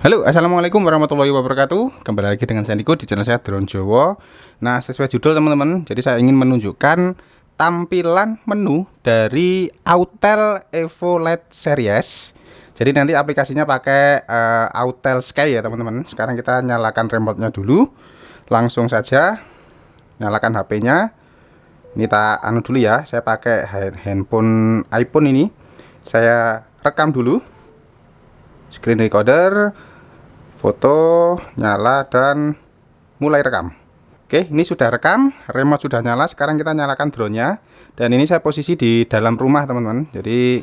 Halo, assalamualaikum warahmatullahi wabarakatuh. Kembali lagi dengan saya Niko di channel saya Drone Jowo. Nah, sesuai judul teman-teman, jadi saya ingin menunjukkan tampilan menu dari Autel Evo Lite Series. Jadi nanti aplikasinya pakai Autel Sky ya teman-teman. Sekarang kita nyalakan remote-nya dulu. Langsung saja nyalakan HP-nya. Ini tak anu dulu ya. Saya pakai handphone iPhone ini. Saya rekam dulu. Screen recorder, foto, nyala, dan mulai rekam. Oke, ini sudah rekam, remote sudah nyala. Sekarang kita nyalakan drone-nya. Dan ini saya posisi di dalam rumah teman-teman. Jadi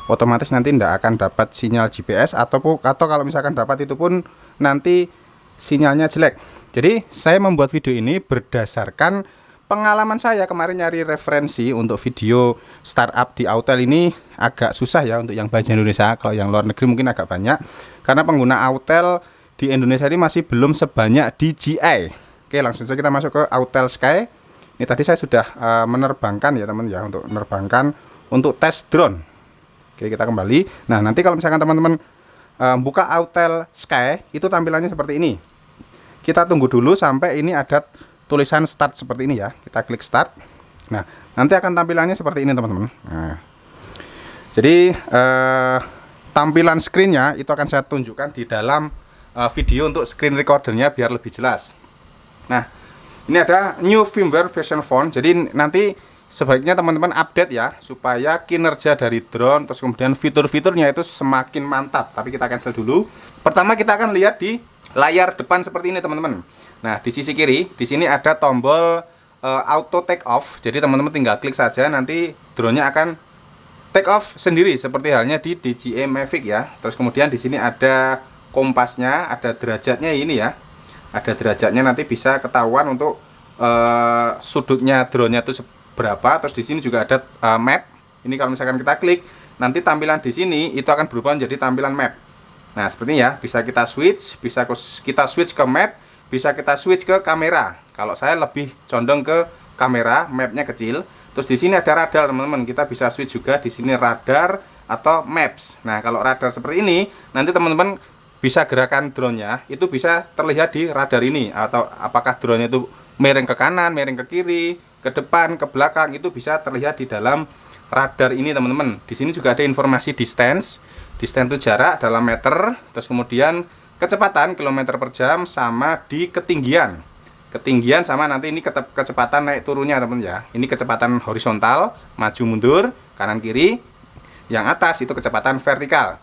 otomatis nanti tidak akan dapat sinyal GPS, atau kalau misalkan dapat itu pun nanti sinyalnya jelek. Jadi saya membuat video ini berdasarkan pengalaman saya kemarin nyari referensi untuk video startup di Autel. Ini agak susah ya untuk yang bahasa Indonesia. Kalau yang luar negeri mungkin agak banyak, karena pengguna Autel di Indonesia ini masih belum sebanyak DJI. Oke, langsung saja kita masuk ke Autel Sky. Ini tadi saya sudah menerbangkan ya teman ya, untuk menerbangkan untuk tes drone. Oke, kita kembali. Nah, nanti kalau misalkan teman-teman buka Autel Sky, itu tampilannya seperti ini. Kita tunggu dulu sampai ini ada tulisan start seperti ini ya. Kita klik start. Nah, nanti akan tampilannya seperti ini teman-teman. Nah, jadi tampilan screennya itu akan saya tunjukkan di dalam video untuk screen recordernya biar lebih jelas. Nah, ini ada new firmware version phone. Jadi nanti sebaiknya teman-teman update ya, supaya kinerja dari drone terus kemudian fitur-fiturnya itu semakin mantap. Tapi kita cancel dulu. Pertama kita akan lihat di layar depan seperti ini teman-teman. Nah, di sisi kiri, di sini ada tombol auto take off. Jadi teman-teman tinggal klik saja, nanti drone-nya akan take off sendiri seperti halnya di DJI Mavic ya. Terus kemudian di sini ada kompasnya, ada derajatnya ini ya. Ada derajatnya, nanti bisa ketahuan untuk sudutnya drone-nya itu seberapa. Terus di sini juga ada map. Ini kalau misalkan kita klik, nanti tampilan di sini itu akan berubah menjadi tampilan map. Nah, seperti ini ya, bisa kita switch, ke map, bisa kita switch ke kamera. Kalau saya lebih condong ke kamera, mapnya kecil. Terus di sini ada radar teman-teman, kita bisa switch juga di sini radar atau maps. Nah, kalau radar seperti ini, nanti teman-teman bisa gerakan drone-nya itu bisa terlihat di radar ini, atau apakah drone-nya itu miring ke kanan, miring ke kiri, ke depan, ke belakang, itu bisa terlihat di dalam radar ini teman-teman. Di sini juga ada informasi distance. Distance itu jarak dalam meter, terus kemudian kecepatan kilometer per jam, sama di ketinggian. Ketinggian sama nanti ini kecepatan naik turunnya teman ya. Ini kecepatan horizontal, maju mundur, kanan kiri. Yang atas itu kecepatan vertikal.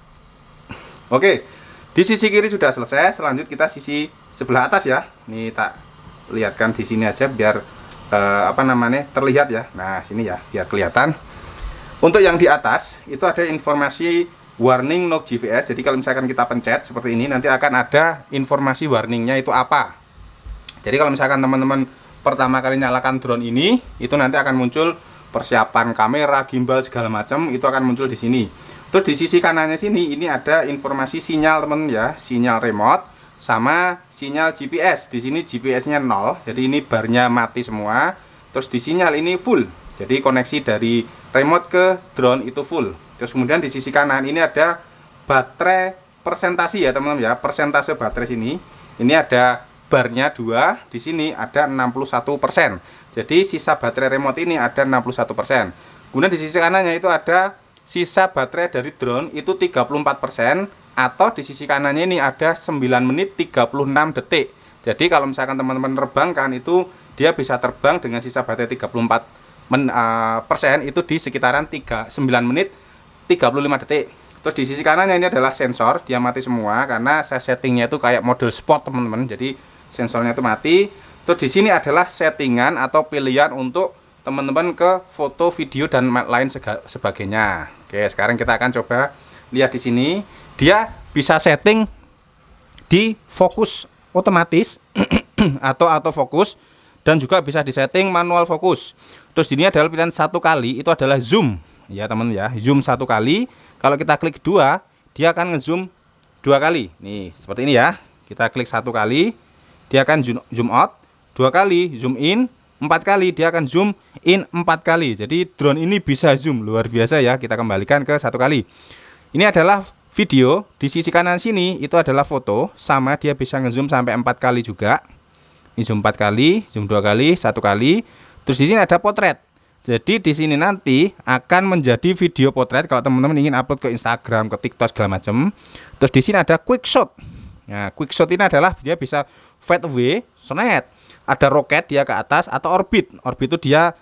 Oke, di sisi kiri sudah selesai. Selanjutnya kita sisi sebelah atas ya. Ini tak lihatkan di sini aja biar terlihat ya. Nah, sini ya biar kelihatan. Untuk yang di atas itu ada informasi warning no GPS. Jadi kalau misalkan kita pencet seperti ini, nanti akan ada informasi warningnya itu apa. Jadi kalau misalkan teman-teman pertama kali nyalakan drone ini, itu nanti akan muncul persiapan kamera, gimbal segala macam, itu akan muncul di sini. Terus di sisi kanannya sini ini ada informasi sinyal teman ya, sinyal remote sama sinyal GPS. Di sini GPS-nya 0, jadi ini barnya mati semua. Terus di sinyal ini full. Jadi koneksi dari remote ke drone itu full. Terus kemudian di sisi kanan ini ada baterai persentasi ya teman-teman ya, persentase baterai sini. Ini ada barnya 2, di sini ada 61%. Jadi sisa baterai remote ini ada 61%. Kemudian di sisi kanannya itu ada sisa baterai dari drone itu 34%, atau di sisi kanannya ini ada 9 menit 36 detik. Jadi kalau misalkan teman-teman terbangkan itu dia bisa terbang dengan sisa baterai 34% itu di sekitaran 9 menit 35 detik. Terus di sisi kanannya ini adalah sensor, dia mati semua karena saya settingnya itu kayak model sport teman-teman. Jadi sensornya itu mati. Terus di sini adalah settingan atau pilihan untuk teman-teman ke foto, video dan lain sebagainya. Oke, sekarang kita akan coba lihat di sini. Dia bisa setting di fokus otomatis atau autofokus, dan juga bisa disetting manual fokus. Terus ini adalah pilihan satu kali, itu adalah zoom. Ya teman ya, zoom satu kali. Kalau kita klik 2, dia akan ngezoom 2 kali. Nih, seperti ini ya. Kita klik 1 kali, dia akan zoom out. 2 kali, zoom in. 4 kali, dia akan zoom in 4 kali. Jadi drone ini bisa zoom, luar biasa ya. Kita kembalikan ke 1 kali. Ini adalah video, di sisi kanan sini itu adalah foto, sama dia bisa ngezoom sampai 4 kali juga. Ini zoom 4 kali, zoom 2 kali, 1 kali. Terus di sini ada potret. Jadi di sini nanti akan menjadi video potret kalau teman-teman ingin upload ke Instagram, ke TikTok segala macam. Terus di sini ada quick shot. Nah, quick shot ini adalah dia bisa fade away, snap. Ada roket dia ke atas atau orbit. Orbit itu dia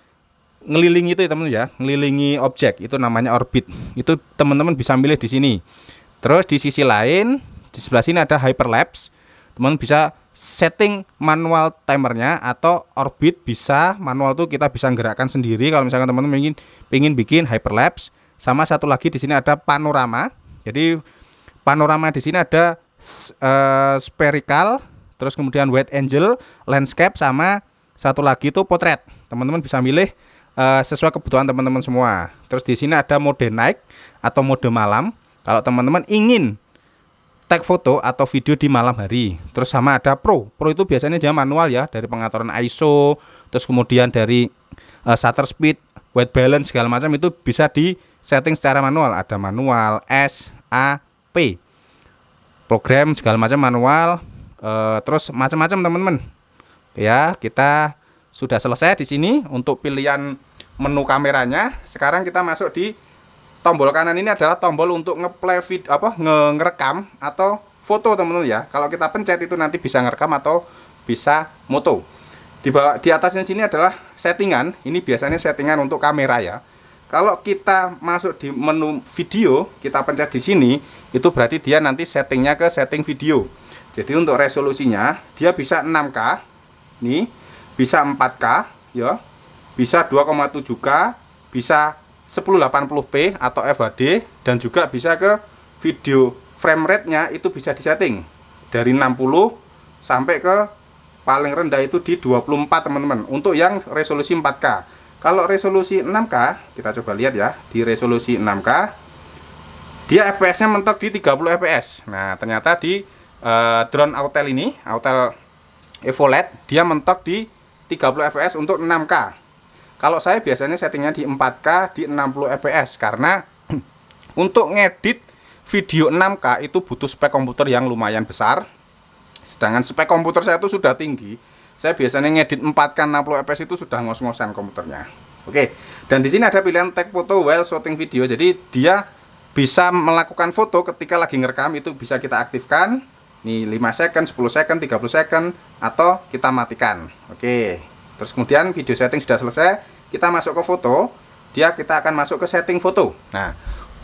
ngelilingi itu ya teman-teman ya, ngelilingi objek, itu namanya orbit. Itu teman-teman bisa milih di sini. Terus di sisi lain, di sebelah sini ada hyperlapse. Teman bisa setting manual timernya, atau orbit bisa manual tuh kita bisa gerakkan sendiri kalau misalkan teman-teman ingin bikin hyperlapse. Sama satu lagi di sini ada panorama. Jadi panorama di sini ada spherical, terus kemudian wide angle, landscape, sama satu lagi itu potret. Teman-teman bisa milih sesuai kebutuhan teman-teman semua. Terus di sini ada mode night atau mode malam. Kalau teman-teman ingin tag foto atau video di malam hari. Terus sama ada Pro. Pro itu biasanya dia manual ya, dari pengaturan ISO, terus kemudian dari shutter speed, white balance segala macam itu bisa di setting secara manual. Ada manual, S, A, P. Program segala macam manual, terus macam-macam teman-teman. Ya, kita sudah selesai di sini untuk pilihan menu kameranya. Sekarang kita masuk di tombol kanan. Ini adalah tombol untuk ngeplay video, ngerekam atau foto teman-teman ya. Kalau kita pencet itu nanti bisa ngerekam atau bisa moto. Di atasnya sini adalah settingan. Ini biasanya settingan untuk kamera ya. Kalau kita masuk di menu video, kita pencet di sini, itu berarti dia nanti settingnya ke setting video. Jadi untuk resolusinya dia bisa 6K, nih, bisa 4K ya, bisa 2,7K, bisa 1080p atau FHD, dan juga bisa ke video frame rate-nya itu bisa disetting dari 60 sampai ke paling rendah itu di 24 teman-teman, untuk yang resolusi 4K. Kalau resolusi 6K, kita coba lihat ya, di resolusi 6K dia FPS-nya mentok di 30 fps. Nah, ternyata di drone Autel ini, Autel Evo LED, dia mentok di 30 fps untuk 6K. Kalau saya biasanya settingnya di 4K di 60 fps, karena untuk ngedit video 6K itu butuh spek komputer yang lumayan besar. Sedangkan spek komputer saya itu sudah tinggi. Saya biasanya ngedit 4K 60 fps itu sudah ngos-ngosan komputernya. Oke. Dan di sini ada pilihan take photo while shooting video. Jadi dia bisa melakukan foto ketika lagi ngerekam, itu bisa kita aktifkan. Nih 5 second, 10 second, 30 second, atau kita matikan. Oke. Terus kemudian video setting sudah selesai, kita masuk ke foto. Kita akan masuk ke setting foto. Nah,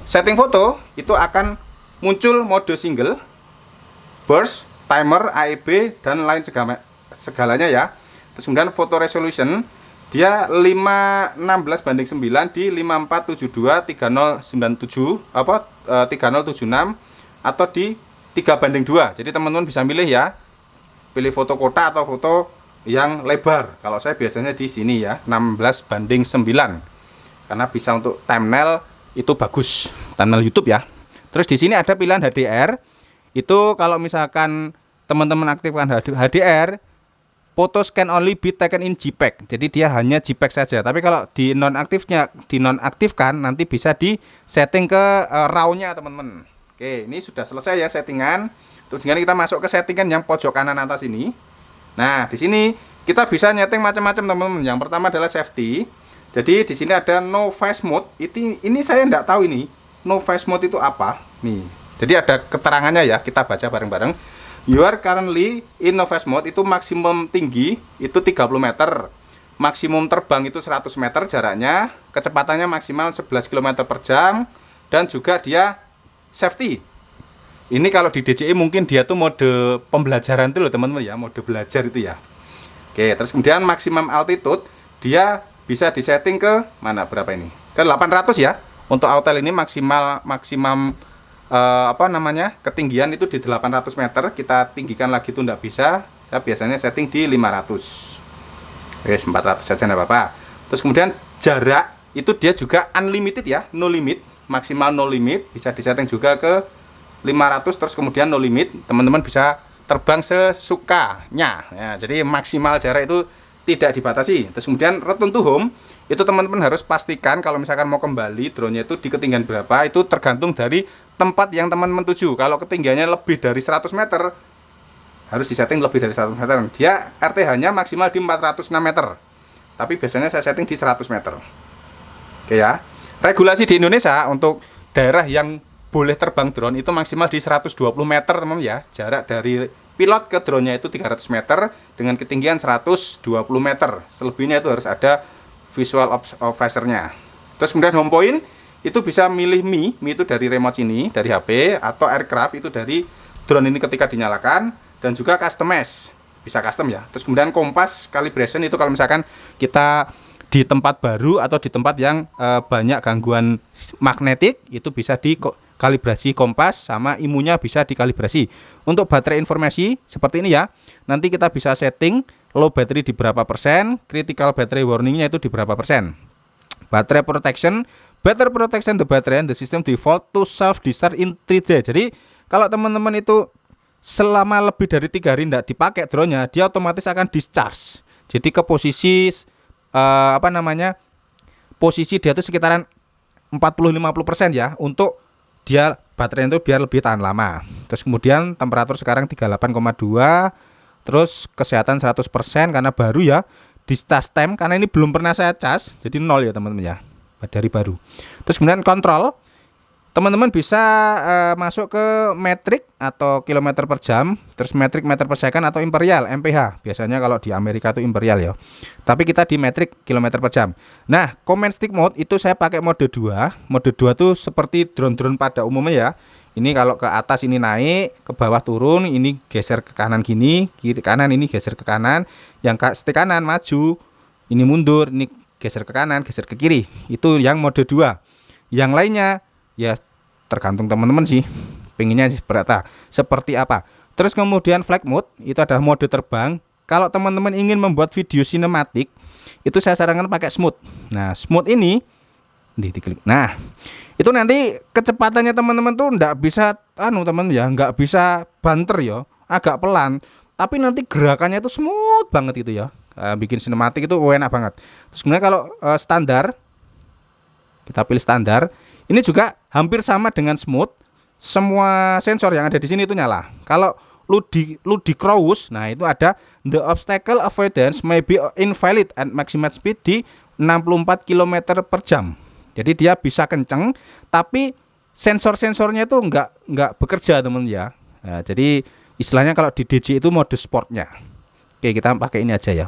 setting foto itu akan muncul mode single, burst, timer, AEB, dan lain segalanya ya. Terus kemudian foto resolution dia 516:9 di 5472 3097 3076 atau di 3:2. Jadi teman-teman bisa milih ya, pilih foto kotak atau foto yang lebar. Kalau saya biasanya di sini ya, 16:9, karena bisa untuk thumbnail itu bagus, thumbnail YouTube ya. Terus di sini ada pilihan HDR. Itu kalau misalkan teman-teman aktifkan HDR, foto scan only be taken in JPEG. Jadi dia hanya JPEG saja. Tapi kalau dinonaktifkan nanti bisa di setting ke RAW-nya teman-teman. Oke, ini sudah selesai ya settingan. Terus sekarang kita masuk ke settingan yang pojok kanan atas ini. Nah, di sini kita bisa nyeting macam-macam teman-teman. Yang pertama adalah safety. Jadi di sini ada no face mode. Ini saya enggak tahu ini. No face mode itu apa? Nih. Jadi ada keterangannya ya, kita baca bareng-bareng. You are currently in no face mode, itu maksimum tinggi itu 30 meter. Maksimum terbang itu 100 meter jaraknya, kecepatannya maksimal 11 km per jam, dan juga dia safety. Ini kalau di DJI mungkin dia tuh mode pembelajaran itu loh teman-teman ya, mode belajar itu ya. Oke, terus kemudian maksimum altitude dia bisa disetting ke mana, berapa ini? Ke 800 ya. Untuk Autel ini maksimum ketinggian itu di 800 meter. Kita tinggikan lagi itu enggak bisa. Saya biasanya setting di 500. Oke, 400 saja enggak apa-apa. Terus kemudian jarak itu dia juga unlimited ya, no limit, maksimal no limit, bisa disetting juga ke 500, terus kemudian no limit. Teman-teman bisa terbang sesukanya ya, jadi maksimal jarak itu tidak dibatasi. Terus kemudian return to home itu teman-teman harus pastikan kalau misalkan mau kembali drone-nya itu di ketinggian berapa, itu tergantung dari tempat yang teman-teman tuju. Kalau ketinggiannya lebih dari 100 meter harus disetting lebih dari 100 meter. Dia RTH-nya maksimal di 406 meter. Tapi biasanya saya setting di 100 meter. Oke ya. Regulasi di Indonesia untuk daerah yang boleh terbang drone itu maksimal di 120 meter teman-teman ya. Jarak dari pilot ke drone-nya itu 300 meter dengan ketinggian 120 meter. Selebihnya itu harus ada visual observer-nya. Terus kemudian home point itu bisa milih Mi itu dari remote sini, dari HP, atau aircraft itu dari drone ini ketika dinyalakan, dan juga customize, bisa custom ya. Terus kemudian kompas calibration itu kalau misalkan kita di tempat baru atau di tempat yang banyak gangguan magnetik, itu bisa dikalibrasi kompas, sama imunya bisa dikalibrasi. Untuk baterai informasi seperti ini ya, nanti kita bisa setting low battery di berapa persen, critical battery warningnya itu di berapa persen. Battery protection the battery and the system default to self discharge in 3 days. Jadi kalau teman-teman itu selama lebih dari 3 hari tidak dipakai drone-nya, dia otomatis akan discharge. Jadi ke posisi posisi dia itu sekitaran 40-50% ya, untuk dia baterai itu biar lebih tahan lama. Terus kemudian temperatur sekarang 38,2, terus kesehatan 100% karena baru ya. Di start time karena ini belum pernah saya cas, jadi 0 ya teman-teman ya, dari baru. Terus kemudian kontrol, teman-teman bisa masuk ke metrik atau kilometer per jam, terus metrik meter per second atau imperial MPH. Biasanya kalau di Amerika itu imperial ya. Tapi kita di metrik kilometer per jam. Nah, command stick mode itu saya pakai mode 2. Mode 2 tuh seperti drone-drone pada umumnya ya. Ini kalau ke atas ini naik, ke bawah turun, ini geser ke kanan gini, kiri kanan, ini geser ke kanan. Yang stick kanan maju, ini mundur, ini geser ke kanan, geser ke kiri. Itu yang mode 2. Yang lainnya ya tergantung teman-teman sih pengennya seperti apa. Terus kemudian flight mode itu adalah mode terbang. Kalau teman-teman ingin membuat video sinematik, itu saya sarankan pakai smooth. Nah, smooth ini diklik. Nah, itu nanti kecepatannya teman-teman tuh nggak bisa teman ya, nggak bisa banter ya, agak pelan. Tapi nanti gerakannya itu smooth banget itu ya. Bikin sinematik itu enak banget. Terus kemudian kalau standar, kita pilih standar. Ini juga hampir sama dengan smooth. Semua sensor yang ada di sini itu nyala. Kalau lu di cruise, nah itu ada the obstacle avoidance may be invalid at maximum speed di 64 km per jam. Jadi dia bisa kenceng, tapi sensor-sensornya itu nggak bekerja teman ya. Nah, jadi istilahnya kalau di DJ itu mode sportnya. Oke, kita pakai ini aja ya.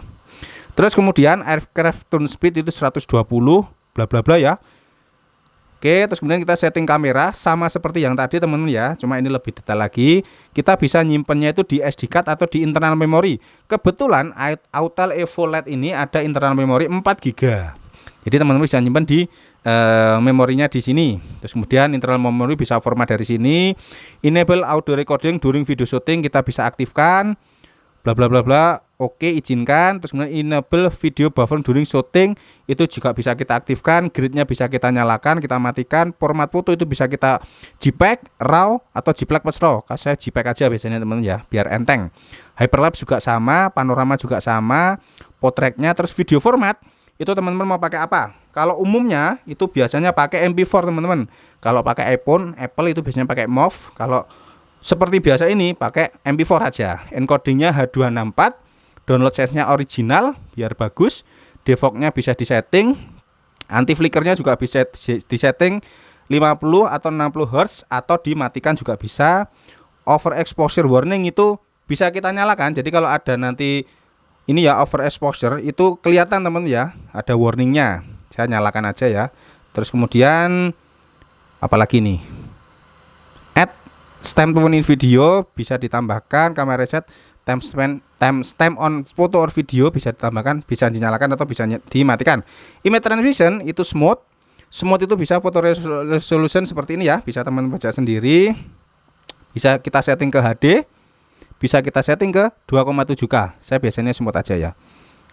Terus kemudian aircraft turn speed itu 120, bla bla bla ya. Oke, terus kemudian kita setting kamera sama seperti yang tadi teman-teman ya, cuma ini lebih detail lagi. Kita bisa nyimpennya itu di SD card atau di internal memory. Kebetulan Autel Evo LED ini ada internal memory 4 GB. Jadi teman-teman bisa nyimpen di memorinya di sini. Terus kemudian internal memory bisa format dari sini. Enable audio recording during video shooting kita bisa aktifkan. Bla bla bla bla. Oke, izinkan. Terus kemudian enable video buffer during shooting itu juga bisa kita aktifkan. Gridnya bisa kita nyalakan, kita matikan. Format foto itu bisa kita JPEG, RAW atau JPEG plus RAW. Saya JPEG aja biasanya teman-teman ya, biar enteng. Hyperlapse juga sama, panorama juga sama, portraitnya. Terus video format itu teman-teman mau pakai apa? Kalau umumnya itu biasanya pakai MP4 teman-teman. Kalau pakai iPhone, Apple itu biasanya pakai MOV. Kalau seperti biasa ini pakai MP4 aja. Encodingnya H264. Download size-nya original biar bagus. Defognya bisa disetting. Anti flickernya juga bisa disetting 50 atau 60 Hz atau dimatikan juga bisa. Overexposure warning itu bisa kita nyalakan. Jadi kalau ada nanti ini ya overexposure itu kelihatan teman ya, ada warningnya. Saya nyalakan aja ya. Terus kemudian apalagi nih? Add stamp to in video bisa ditambahkan, kamera reset, timestamp on foto or video bisa ditambahkan, bisa dinyalakan atau bisa dimatikan. Image transmission itu smooth. Smooth itu bisa foto resolution seperti ini ya, bisa teman-teman baca sendiri. Bisa kita setting ke HD, bisa kita setting ke 2,7K. Saya biasanya smooth aja ya.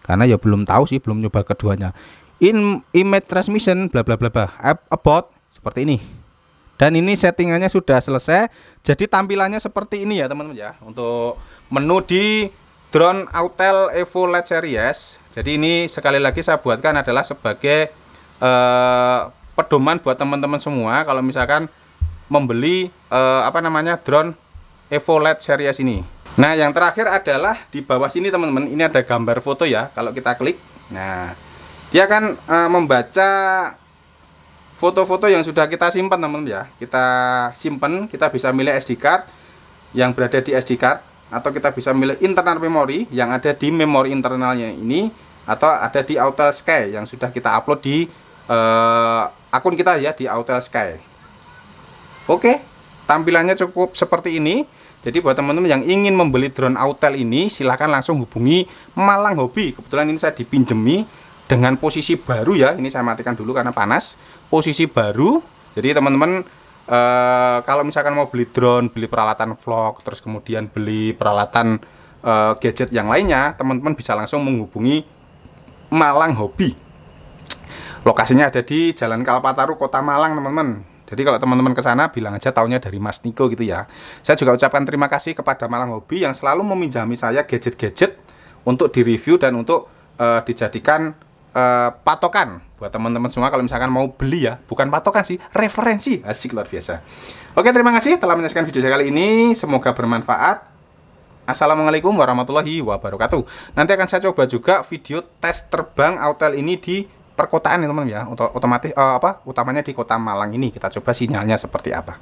Karena ya belum tahu sih, belum nyoba keduanya. Image transmission bla bla bla bla. About seperti ini. Dan ini settingannya sudah selesai. Jadi tampilannya seperti ini ya teman-teman ya. Untuk menu di drone Autel Evo LED Series. Jadi ini sekali lagi saya buatkan adalah sebagai pedoman buat teman-teman semua kalau misalkan membeli drone Evo LED Series ini. Nah, yang terakhir adalah di bawah sini teman-teman, ini ada gambar foto ya. Kalau kita klik, nah dia akan membaca foto-foto yang sudah kita simpan teman-teman ya. Kita simpan, kita bisa milih SD card yang berada di SD card, atau kita bisa milih internal memori yang ada di memori internalnya ini, atau ada di Autel Sky yang sudah kita upload di akun kita ya, di Autel Sky. Oke, tampilannya cukup seperti ini. Jadi buat teman-teman yang ingin membeli drone Autel ini, silahkan langsung hubungi Malang Hobi. Kebetulan ini saya dipinjemi dengan posisi baru ya. Ini saya matikan dulu karena panas. Posisi baru. Jadi teman-teman kalau misalkan mau beli drone, beli peralatan vlog, terus kemudian beli peralatan gadget yang lainnya, teman-teman bisa langsung menghubungi Malang Hobi. Lokasinya ada di Jalan Kalpataru, Kota Malang, teman-teman. Jadi kalau teman-teman ke sana bilang aja taunya dari Mas Niko gitu ya. Saya juga ucapkan terima kasih kepada Malang Hobi yang selalu meminjami saya gadget-gadget untuk direview dan untuk dijadikan patokan buat teman-teman semua kalau misalkan mau beli ya. Bukan patokan sih, referensi. Asik, luar biasa. Oke, terima kasih telah menyaksikan video saya kali ini. Semoga bermanfaat. Assalamualaikum warahmatullahi wabarakatuh. Nanti akan saya coba juga video tes terbang Autel ini di perkotaan ya teman-teman ya. Otomatis utamanya di Kota Malang ini, kita coba sinyalnya seperti apa.